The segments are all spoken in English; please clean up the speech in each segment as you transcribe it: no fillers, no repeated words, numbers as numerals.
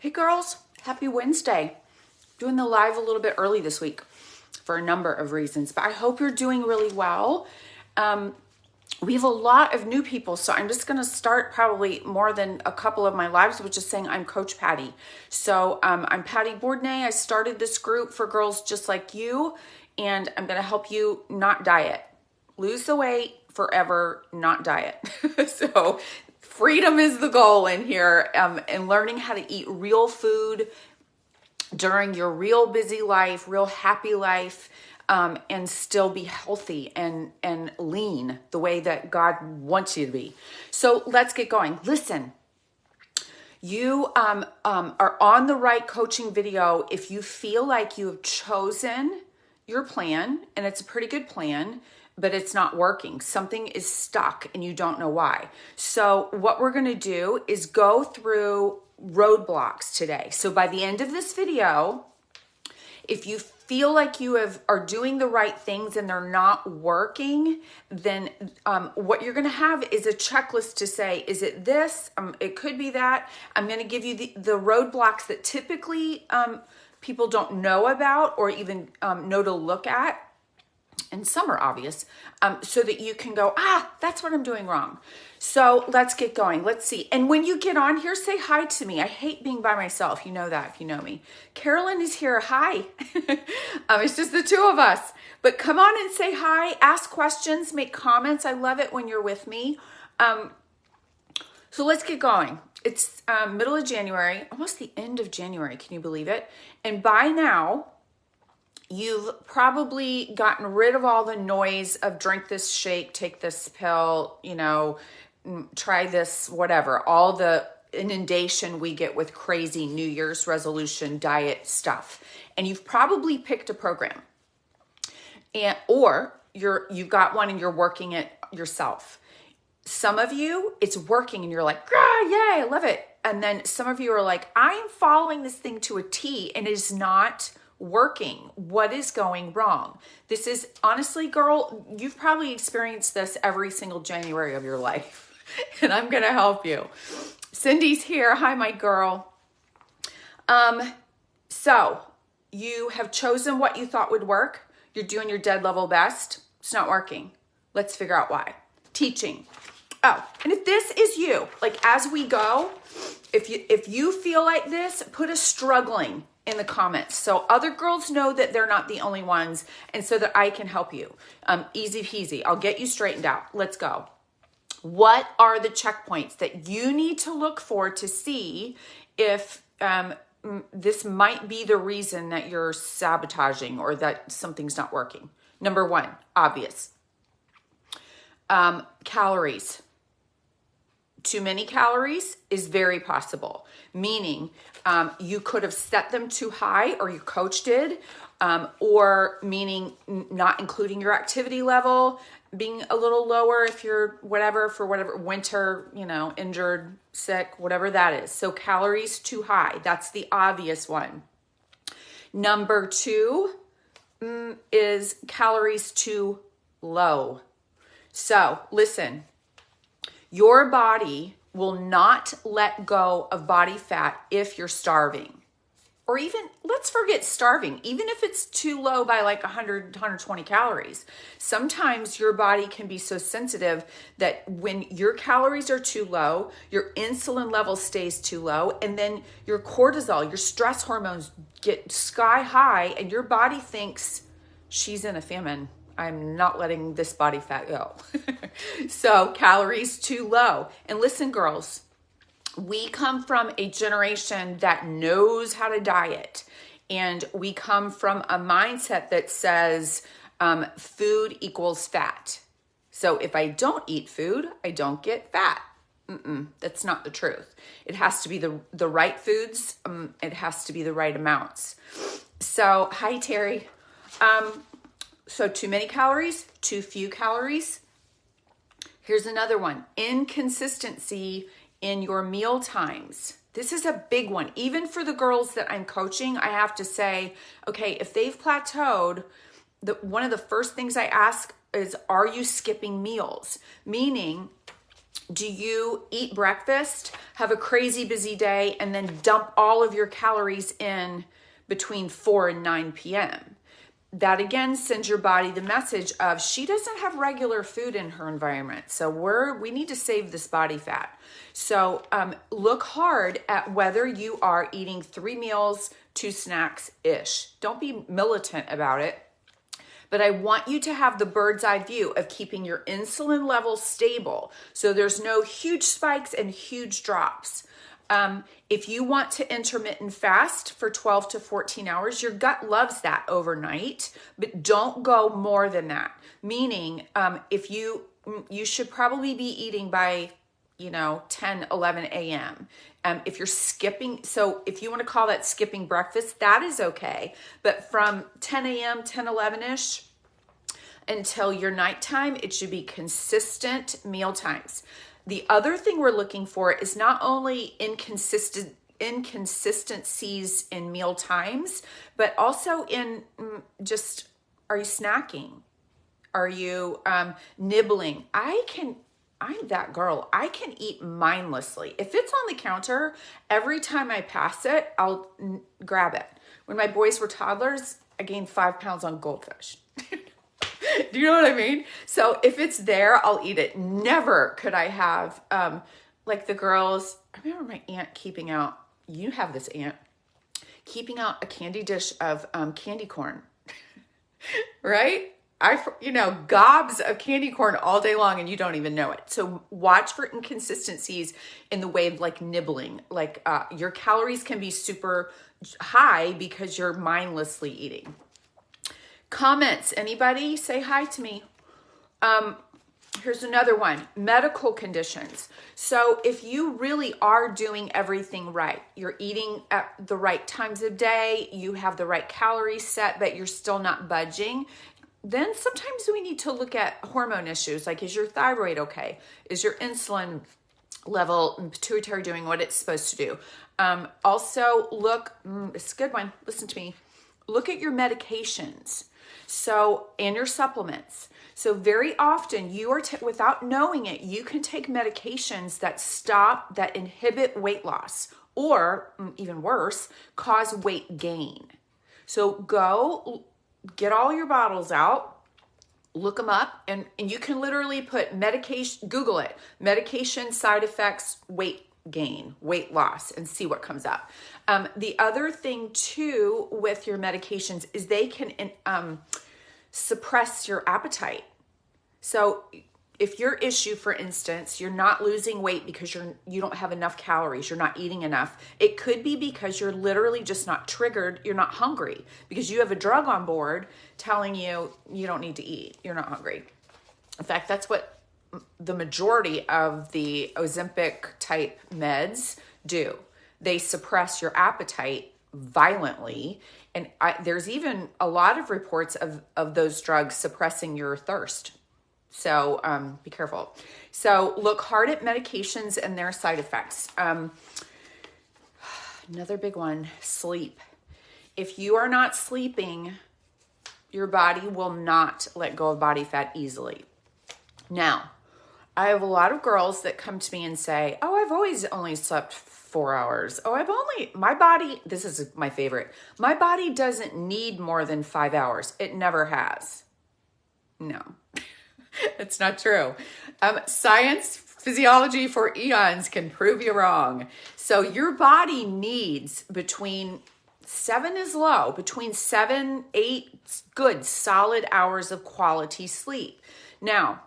Hey girls, happy Wednesday. Doing the live a little bit early this week for a number of reasons, but I hope you're doing really well. We have a lot of new people, so I'm just going to start probably more than a couple of my lives with just saying I'm Coach Patty. So I'm Patty Bourdonnais. I started this group for girls just like you, and I'm going to help you not diet. Lose the weight forever, not diet. So freedom is the goal in here, and learning how to eat real food during your real busy life, real happy life, and still be healthy and lean the way that God wants you to be. So let's get going. Listen, you are on the right coaching video if you feel like you have chosen your plan, and it's a pretty good plan, but it's not working. Something is stuck and you don't know why. So what we're going to do is go through roadblocks today. So by the end of this video, if you feel like you are doing the right things and they're not working, then what you're going to have is a checklist to say, is it this? It could be that. I'm going to give you the roadblocks that typically people don't know about or even know to look at. And some are obvious, so that you can go, that's what I'm doing wrong. So let's get going. Let's see. And when you get on here, say hi to me. I hate being by myself. You know that if you know me. Carolyn is here. Hi. It's just the two of us. But come on and say hi. Ask questions. Make comments. I love it when you're with me. So let's get going. It's middle of January, almost the end of January. Can you believe it? And by now, you've probably gotten rid of all the noise of drink this shake, take this pill, try this, whatever, all the inundation we get with crazy New Year's resolution diet stuff. And you've probably picked a program, or you've got one and you're working it yourself. Some of you, it's working and you're like, yay, I love it. And then some of you are like, I'm following this thing to a T and it is not working. What is going wrong? This is honestly, girl, you've probably experienced this every single January of your life, and I'm going to help you. Cindy's here. Hi, my girl. So you have chosen what you thought would work. You're doing your dead level best. It's not working. Let's figure out why. Teaching. Oh, and if this is you, like as we go, if you feel like this, put a struggling in the comments so other girls know that they're not the only ones, and so that I can help you. Easy peasy. I'll get you straightened out. Let's go. What are the checkpoints that you need to look for to see if this might be the reason that you're sabotaging or that something's not working? Number one, obvious. Calories. Too many calories is very possible, meaning you could have set them too high, or your coach did, or meaning not including your activity level, being a little lower if you're for whatever winter, injured, sick, whatever that is. So calories too high, that's the obvious one. Number two is calories too low. So listen. Your body will not let go of body fat if you're starving. Or even, let's forget starving, even if it's too low by like 100, 120 calories. Sometimes your body can be so sensitive that when your calories are too low, your insulin level stays too low, and then your cortisol, your stress hormones get sky high, and your body thinks she's in a famine. I'm not letting this body fat go. So calories too low. And listen, girls, we come from a generation that knows how to diet. And we come from a mindset that says food equals fat. So if I don't eat food, I don't get fat. That's not the truth. It has to be the right foods. It has to be the right amounts. So, hi, Terry. So too many calories, too few calories. Here's another one. Inconsistency in your meal times. This is a big one. Even for the girls that I'm coaching, I have to say, okay, if they've plateaued, one of the first things I ask is, are you skipping meals? Meaning, Do you eat breakfast, have a crazy busy day, and then dump all of your calories in between 4 and 9 p.m.? That again sends your body the message of she doesn't have regular food in her environment. So we need to save this body fat. So look hard at whether you are eating 3 meals, 2 snacks-ish. Don't be militant about it. But I want you to have the bird's eye view of keeping your insulin level stable. So there's no huge spikes and huge drops. If you want to intermittent fast for 12 to 14 hours, your gut loves that overnight, but don't go more than that. Meaning, if you should probably be eating by, 10, 11 a.m. If you're skipping, so if you want to call that skipping breakfast, that is okay. But from 10 a.m., 10, 11-ish until your nighttime, it should be consistent meal times. The other thing we're looking for is not only inconsistencies in meal times, but also in just, are you snacking? Are you nibbling? I'm that girl. I can eat mindlessly. If it's on the counter, every time I pass it, I'll grab it. When my boys were toddlers, I gained 5 pounds on goldfish. Do you know what I mean? So if it's there, I'll eat it. Never could I have, like the girls, I remember my aunt keeping out, you have this aunt, keeping out a candy dish of candy corn, right? Gobs of candy corn all day long and you don't even know it. So watch for inconsistencies in the way of like nibbling. Like your calories can be super high because you're mindlessly eating. Comments, anybody? Say hi to me. Here's another one, medical conditions. So if you really are doing everything right, you're eating at the right times of day, you have the right calories set, but you're still not budging, then sometimes we need to look at hormone issues. Like, is your thyroid okay? Is your insulin level and pituitary doing what it's supposed to do? Also look, it's a good one. Listen to me. Look at your medications. So, and your supplements. So very often you are, without knowing it, you can take medications that inhibit weight loss, or even worse, cause weight gain. So go get all your bottles out, look them up, and you can literally put medication, Google it, medication side effects, weight gain, weight loss, and see what comes up. The other thing too with your medications is they can suppress your appetite. So if your issue, for instance, you're not losing weight because you don't have enough calories, you're not eating enough, it could be because you're literally just not triggered, you're not hungry, because you have a drug on board telling you you don't need to eat, you're not hungry. In fact, that's what the majority of the Ozempic type meds do. They suppress your appetite violently. And there's even a lot of reports of those drugs suppressing your thirst. So be careful. So look hard at medications and their side effects. Another big one, sleep. If you are not sleeping, your body will not let go of body fat easily. Now, I have a lot of girls that come to me and say, oh, I've always only slept 4 hours. Oh, my body, this is my favorite. My body doesn't need more than 5 hours. It never has. No, it's not true. Science, physiology for eons can prove you wrong. So your body needs between 7 is low, between 7, 8 good solid hours of quality sleep. Now,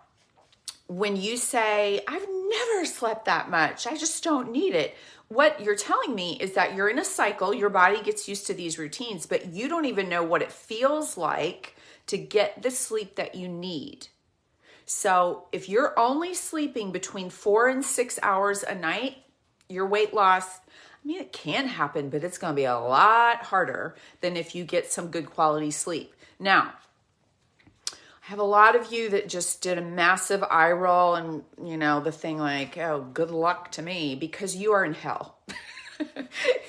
when you say, I've never slept that much, I just don't need it, what you're telling me is that you're in a cycle, your body gets used to these routines, but you don't even know what it feels like to get the sleep that you need. So if you're only sleeping between 4 and 6 hours a night, your weight loss, it can happen, but it's going to be a lot harder than if you get some good quality sleep. Now, I have a lot of you that just did a massive eye roll and, the thing like, oh, good luck to me, because you are in hell.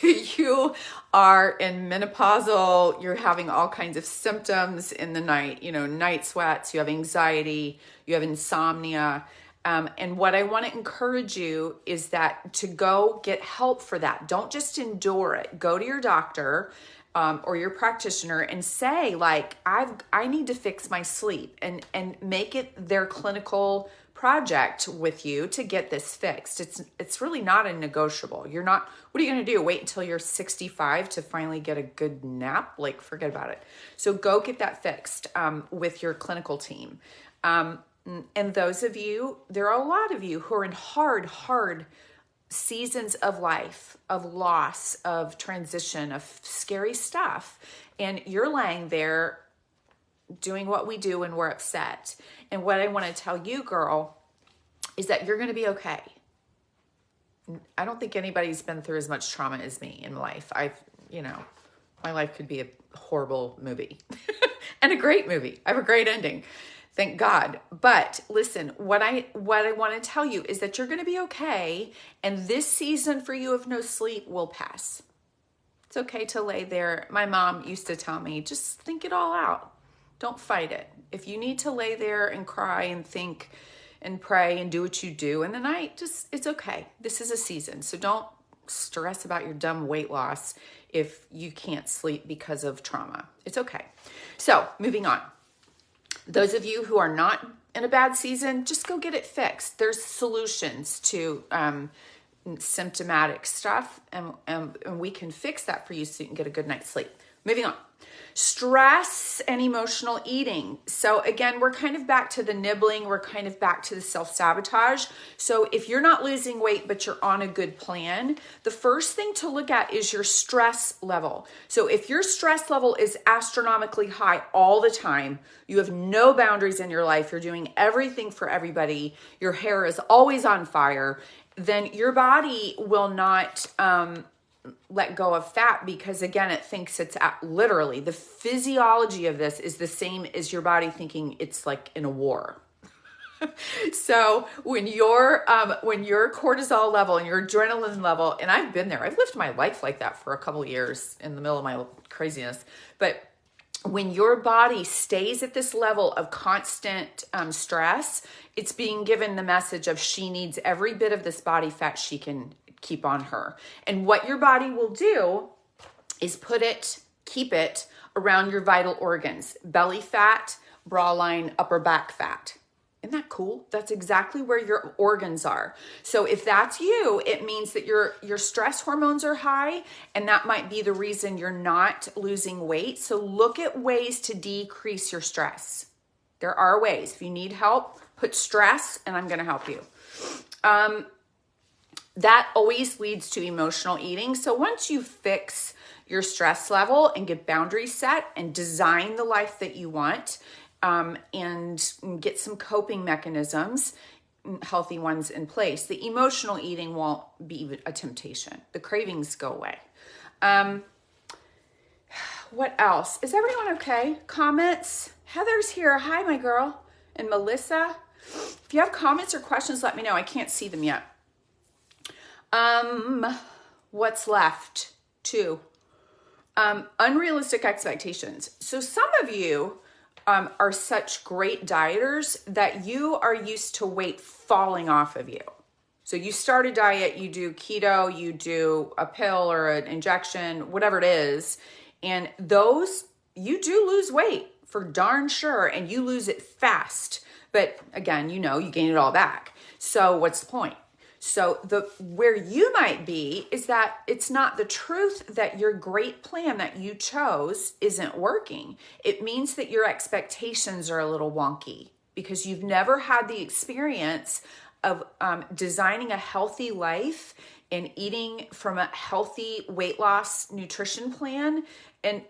You are in menopausal, you're having all kinds of symptoms in the night, night sweats, you have anxiety, you have insomnia. And what I want to encourage you is that to go get help for that. Don't just endure it. Go to your doctor or your practitioner and say, like, I need to fix my sleep, and make it their clinical project with you to get this fixed. It's really not a negotiable. You're not, what are you going to do? Wait until you're 65 to finally get a good nap? Like, forget about it. So go get that fixed with your clinical team. And those of you, there are a lot of you who are in hard seasons of life, of loss, of transition, of scary stuff. And you're laying there doing what we do when we're upset. And what I want to tell you, girl, is that you're going to be okay. I don't think anybody's been through as much trauma as me in life. My life could be a horrible movie and a great movie. I have a great ending. Thank God. But listen, what I want to tell you is that you're going to be okay. And this season for you of no sleep will pass. It's okay to lay there. My mom used to tell me, just think it all out. Don't fight it. If you need to lay there and cry and think and pray and do what you do in the night, it's okay. This is a season. So don't stress about your dumb weight loss if you can't sleep because of trauma. It's okay. So moving on. Those of you who are not in a bad season, just go get it fixed. There's solutions to symptomatic stuff, and we can fix that for you so you can get a good night's sleep. Moving on. Stress and emotional eating. So again, we're kind of back to the nibbling. We're kind of back to the self-sabotage. So if you're not losing weight, but you're on a good plan, the first thing to look at is your stress level. So if your stress level is astronomically high all the time, you have no boundaries in your life, you're doing everything for everybody, your hair is always on fire, then your body will not let go of fat, because again, it thinks it's literally, the physiology of this is the same as your body thinking it's like in a war. So when your cortisol level and your adrenaline level, and I've been there, I've lived my life like that for a couple of years in the middle of my craziness, but when your body stays at this level of constant stress, it's being given the message of she needs every bit of this body fat she can keep on her. And what your body will do is keep it around your vital organs, belly fat, bra line, upper back fat. Isn't that cool? That's exactly where your organs are. So if that's you, it means that your stress hormones are high, and that might be the reason you're not losing weight. So look at ways to decrease your stress. There are ways. If you need help, put stress, and I'm going to help you. That always leads to emotional eating. So once you fix your stress level and get boundaries set and design the life that you want, and get some coping mechanisms, healthy ones in place, the emotional eating won't be a temptation. The cravings go away. What else? Is everyone okay? Comments? Heather's here. Hi, my girl. And Melissa. If you have comments or questions, let me know. I can't see them yet. What's left? 2. Unrealistic expectations. So some of you are such great dieters that you are used to weight falling off of you. So you start a diet, you do keto, you do a pill or an injection, whatever it is, and those, you do lose weight for darn sure, and you lose it fast. But again, you gain it all back. So what's the point? So where you might be is that it's not the truth that your great plan that you chose isn't working. It means that your expectations are a little wonky because you've never had the experience of designing a healthy life and eating from a healthy weight loss nutrition plan, and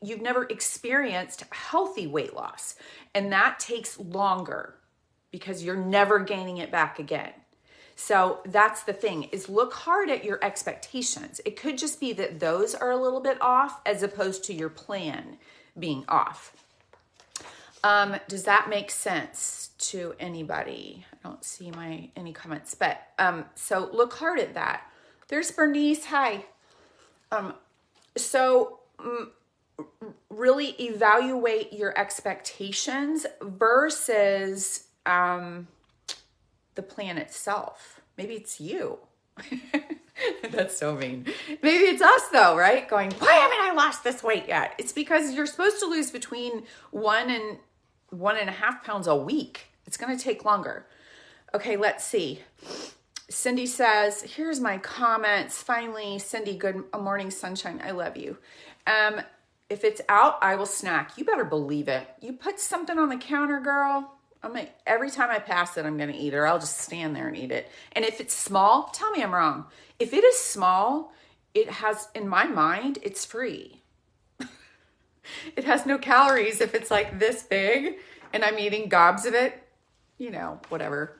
you've never experienced healthy weight loss. And that takes longer because you're never gaining it back again. So that's the thing, is look hard at your expectations. It could just be that those are a little bit off as opposed to your plan being off. Does that make sense to anybody? I don't see any comments, but so look hard at that. There's Bernice. Hi. Really evaluate your expectations versus the plan itself. Maybe it's you. That's so mean. Maybe it's us though, right? Going, why haven't I lost this weight yet? It's because you're supposed to lose between 1 and 1.5 pounds a week. It's going to take longer. Okay, let's see. Cindy says, here's my comments. Finally, Cindy, good morning, sunshine. I love you. If it's out, I will snack. You better believe it. You put something on the counter, girl. Every time I pass it, I'm going to eat it, or I'll just stand there and eat it. And if it's small, tell me I'm wrong. If it is small, it has, in my mind, it's free. It has no calories if it's like this big and I'm eating gobs of it, whatever.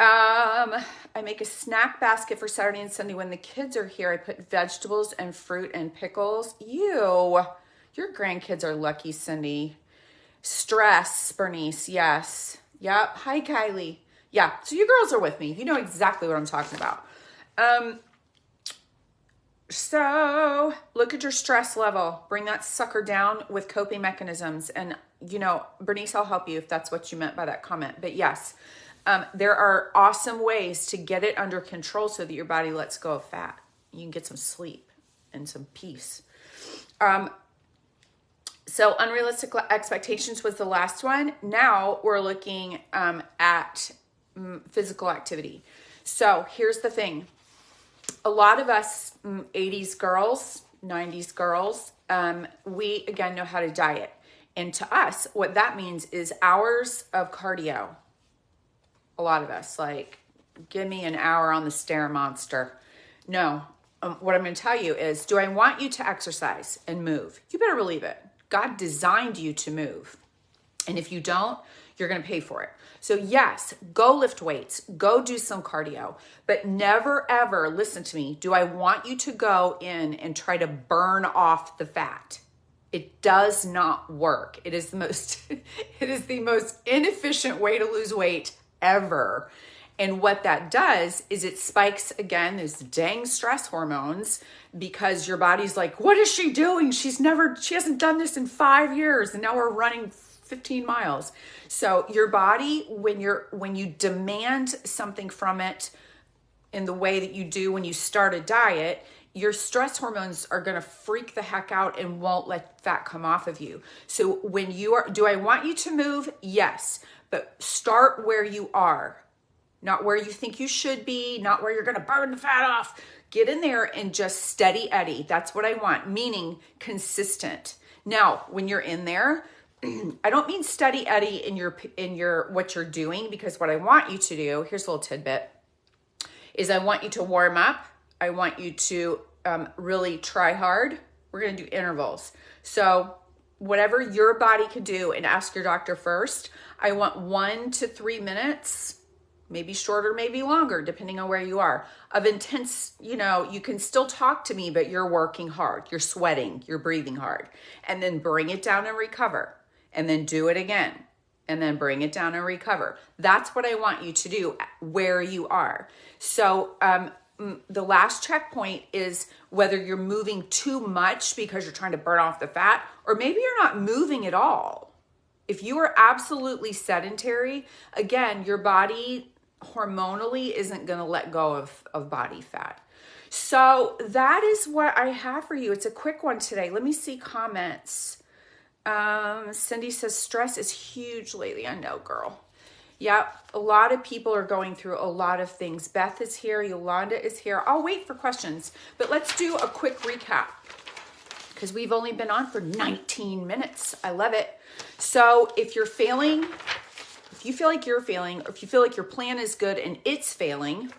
I make a snack basket for Saturday and Sunday when the kids are here. I put vegetables and fruit and pickles. Your grandkids are lucky, Cindy. Stress, Bernice, yes. Yep. Hi, Kylie. Yeah, so you girls are with me. You know exactly what I'm talking about. So look at your stress level. Bring that sucker down with coping mechanisms. And, Bernice, I'll help you if that's what you meant by that comment. But yes, there are awesome ways to get it under control so that your body lets go of fat. You can get some sleep and some peace. So unrealistic expectations was the last one. Now we're looking at physical activity. So here's the thing. A lot of us 80s girls, 90s girls, we, again, know how to diet. And to us, what that means is hours of cardio. A lot of us, like, give me an hour on the stair monster. No, what I'm going to tell you is, do I want you to exercise and move? You better believe it. God designed you to move. And if you don't, you're going to pay for it. So yes, go lift weights, go do some cardio, but never ever, listen to me, do I want you to go in and try to burn off the fat. It does not work. It is the most inefficient way to lose weight ever. And what that does is it spikes, again, those dang stress hormones, because your body's like, what is she doing? She hasn't done this in 5 years. And now we're running 15 miles. So your body, when you demand something from it in the way that you do when you start a diet, your stress hormones are going to freak the heck out and won't let fat come off of you. So do I want you to move? Yes, but start where you are. Not where you think you should be, not where you're going to burn the fat off. Get in there and just steady Eddie. That's what I want, meaning consistent. Now, when you're in there, I don't mean steady Eddie in your what you're doing, because what I want you to do, here's a little tidbit, is I want you to warm up. I want you to really try hard. We're going to do intervals. So whatever your body can do, and ask your doctor first. I want 1 to 3 minutes, maybe shorter, maybe longer, depending on where you are, of intense, you can still talk to me, but you're working hard, you're sweating, you're breathing hard, and then bring it down and recover, and then do it again, and then bring it down and recover. That's what I want you to do where you are. So the last checkpoint is whether you're moving too much because you're trying to burn off the fat, or maybe you're not moving at all. If you are absolutely sedentary, again, your body hormonally isn't going to let go of body fat. So that is what I have for you. It's a quick one today. Let me see comments. Cindy says stress is huge lately. I know, girl. Yeah, a lot of people are going through a lot of things. Beth is here. Yolanda is here. I'll wait for questions, but let's do a quick recap because we've only been on for 19 minutes. I love it. So if you're failing, if you feel like you're failing, or if you feel like your plan is good and it's failing,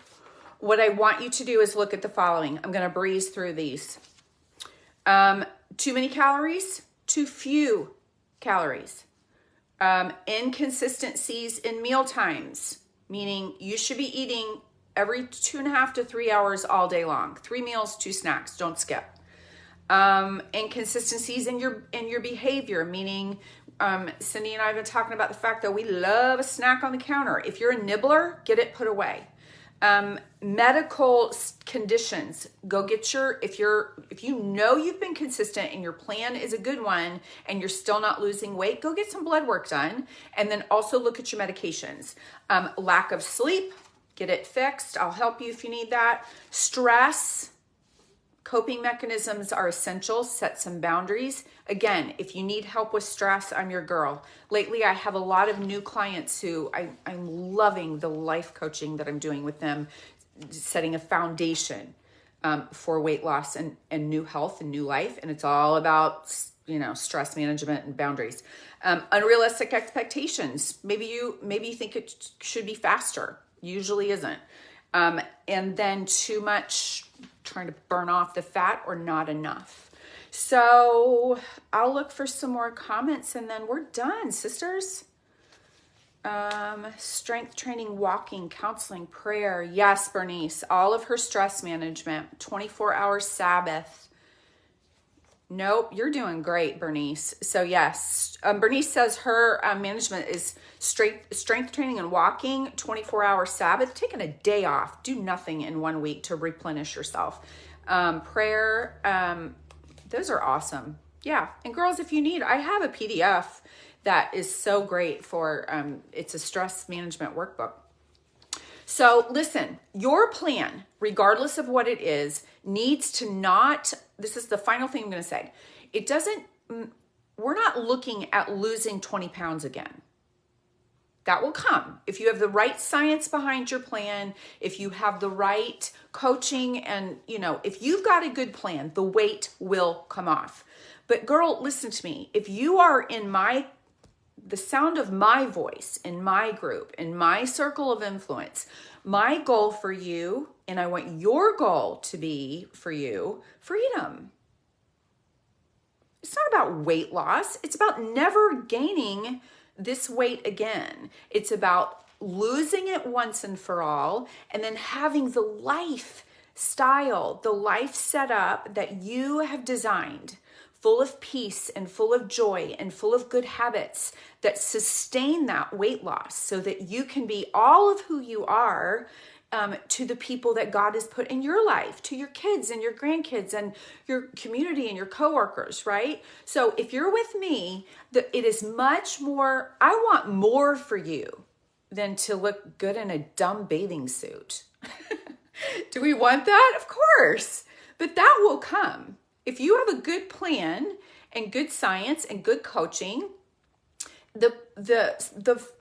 what I want you to do is look at the following. I'm going to breeze through these. Too many calories, too few calories. Inconsistencies in meal times, meaning you should be eating every 2.5 to 3 hours all day long. 3 meals, 2 snacks, don't skip. Inconsistencies in your behavior, meaning Cindy and I have been talking about the fact that we love a snack on the counter. If you're a nibbler, get it put away. Medical conditions, go get if you know you've been consistent and your plan is a good one and you're still not losing weight, go get some blood work done, and then also look at your medications. Lack of sleep, get it fixed. I'll help you if you need that. Stress, coping mechanisms are essential. Set some boundaries. Again, if you need help with stress, I'm your girl. Lately, I have a lot of new clients who I'm loving the life coaching that I'm doing with them, setting a foundation for weight loss and new health and new life. And it's all about, stress management and boundaries. Unrealistic expectations. Maybe you think it should be faster. Usually isn't. And then too much trying to burn off the fat or not enough. So I'll look for some more comments and then we're done, sisters. Strength training, walking, counseling, prayer. Yes, Bernice, all of her stress management, 24-hour Sabbath. Nope, you're doing great, Bernice. So yes, Bernice says her management is strength training and walking, 24-hour Sabbath, taking a day off, do nothing in 1 week to replenish yourself. Prayer, those are awesome. Yeah, and girls, if you need, I have a PDF that is so great for, it's a stress management workbook. So listen, your plan, regardless of what it is, needs to not, this is the final thing I'm going to say. We're not looking at losing 20 pounds again. That will come. If you have the right science behind your plan, if you have the right coaching and, if you've got a good plan, the weight will come off. But girl, listen to me. If you are in the sound of my voice, in my group, in my circle of influence, my goal for you, and I want your goal to be for you, freedom. It's not about weight loss. It's about never gaining this weight again. It's about losing it once and for all, and then having the lifestyle, the life set up that you have designed, full of peace and full of joy and full of good habits that sustain that weight loss so that you can be all of who you are to the people that God has put in your life, to your kids and your grandkids and your community and your coworkers, right? So if you're with me, it is much more, I want more for you than to look good in a dumb bathing suit. Do we want that? Of course, but that will come. If you have a good plan and good science and good coaching, the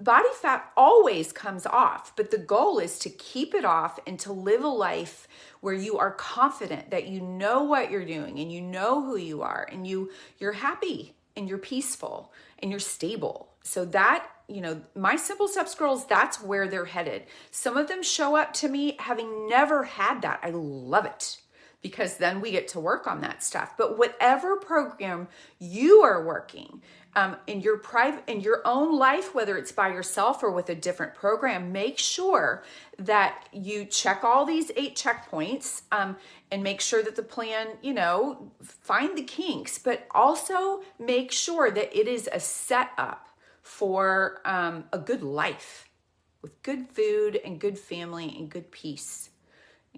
body fat always comes off, but the goal is to keep it off and to live a life where you are confident that you know what you're doing and you know who you are and you're happy and you're peaceful and you're stable. So that, my Simple Steps girls, that's where they're headed. Some of them show up to me having never had that. I love it, because then we get to work on that stuff. But whatever program you are working in your own life, whether it's by yourself or with a different program, make sure that you check all these 8 checkpoints and make sure that the plan, find the kinks, but also make sure that it is a setup for a good life with good food and good family and good peace.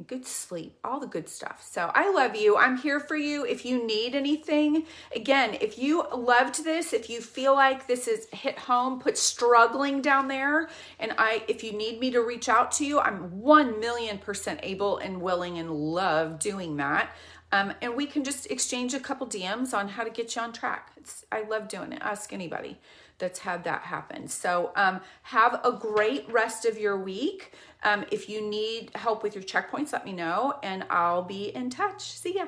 Good sleep, all the good stuff. So I love you. I'm here for you. If you need anything, again, if you loved this, if you feel like this is hit home, put struggling down there. And if you need me to reach out to you, I'm 1,000,000% able and willing and love doing that. And we can just exchange a couple DMs on how to get you on track. I love doing it. Ask anybody that's had that happen. So have a great rest of your week. If you need help with your checkpoints, let me know and I'll be in touch. See ya.